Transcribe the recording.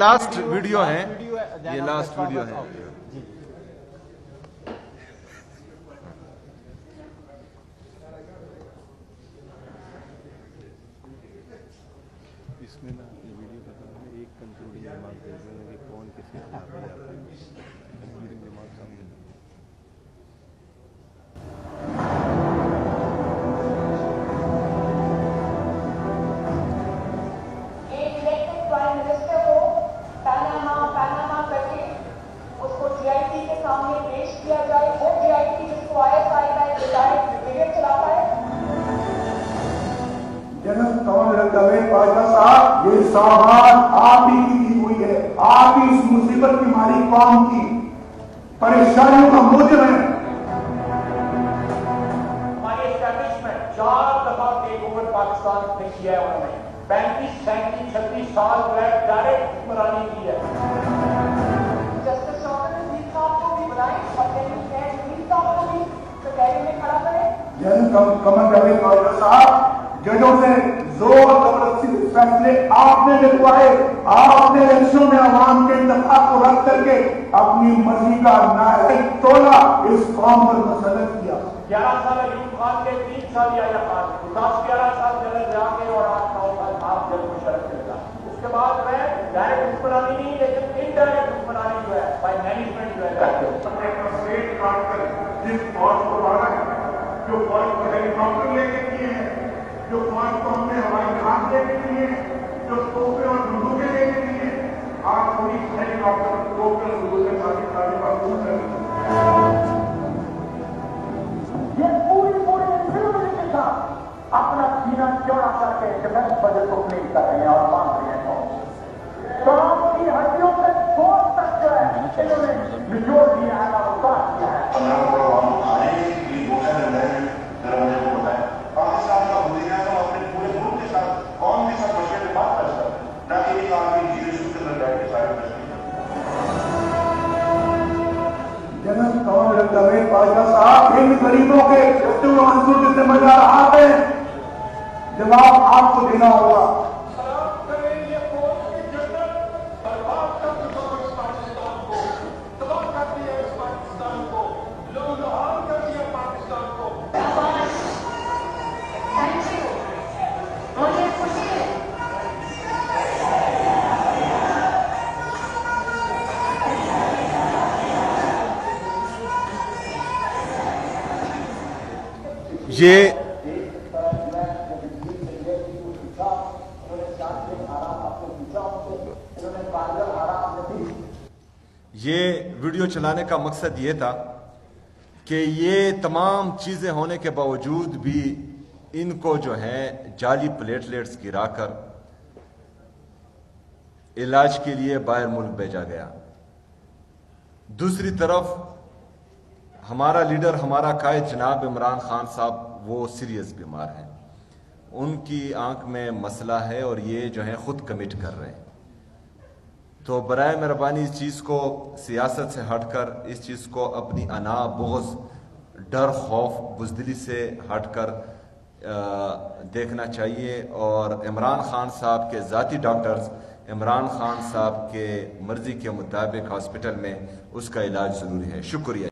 Last video ہے، یہ last video ہے۔ اس میں نا یہ ویڈیو بتانا ہے ایک کنکلوڈنگ ریمارک دے دیں کہ کون کس کے خلاف ہے آپ کنکلوڈنگ ریمارک سامنے صاحب یہ سوغات آپ ہی کی دی ہوئی ہے، آپ ہی اس مصیبت کی مالک قوم کی پریشانیوں کا موجب ہے۔ ہماری اسٹیبلشمنٹ 4 دفعہ ٹیک اوور پاکستان نے کیا ہے، انہوں نے 35 37 36 سال ڈائریکٹ حکمرانی کی ہے۔ جسٹس شوکت نذیر صاحب کو بھی بلائیں اور نذیر صاحب کو بھی کچہری میں کھڑا کریں۔ قمر جاوید باجوہ صاحب، ججوں سے زور زبردستی فیصلے آپ نے لکھوائے، آپ نے الیکشن میں عوام کے انتخاب کو رد کر کے اپنی مرضی کا نائب تولا اس قوم پر مسلط کیا۔ 11 سال ایوب خان کے 3 سال یا خان 10-11 سال جنرل جا کے اور 8-9 سال آپ جب مشرف کرتا۔ اس کے بعد میں ڈائریکٹ حکمرانی نہیں لیکن انڈائریکٹ حکمرانی جو ہے بائی مینجمنٹ جو ہے جس فوج کو لانا ہے، جو فوج کو ہیلی کاپٹر لے کے دیے ہیں، جو فوج کو ہم نے ہوائی جہاز لے کے دیے ہیں، جو توپے اور بندوقیں لے کے دیے ہیں، آج پوری ہیلی کاپٹر توپے اور بندوقیں ساتھی طالبان دور کر یہ پوری انفلوئنس کے ساتھ اپنا سینہ چوڑا کر کے ڈیفنس بجٹ کو کلیئر کر رہے ہیں اور باندھ رہے ہیں۔ قوم کی ہڈیوں سے سوچ تک جو ہے انہوں نے نچوڑ دیا ہے اور اتار دیا ہے۔ صاحب ان غریبوں کے منصور کے ذمہ دار آپ ہیں، جواب آپ کو دینا ہوگا۔ یہ ویڈیو چلانے کا مقصد یہ تھا کہ یہ تمام چیزیں ہونے کے باوجود بھی ان کو جو ہے جعلی پلیٹلیٹس گرا کر علاج کے لیے باہر ملک بھیجا گیا۔ دوسری طرف ہمارا لیڈر، ہمارا قائد جناب عمران خان صاحب وہ سیریس بیمار ہیں، ان کی آنکھ میں مسئلہ ہے اور یہ جو ہے خود کمٹ کر رہے ہیں۔ تو برائے مہربانی اس چیز کو سیاست سے ہٹ کر، اس چیز کو اپنی انا، بغض، ڈر، خوف، بزدلی سے ہٹ کر دیکھنا چاہیے، اور عمران خان صاحب کے ذاتی ڈاکٹرز عمران خان صاحب کے مرضی کے مطابق ہاسپٹل میں اس کا علاج ضروری ہے۔ شکریہ۔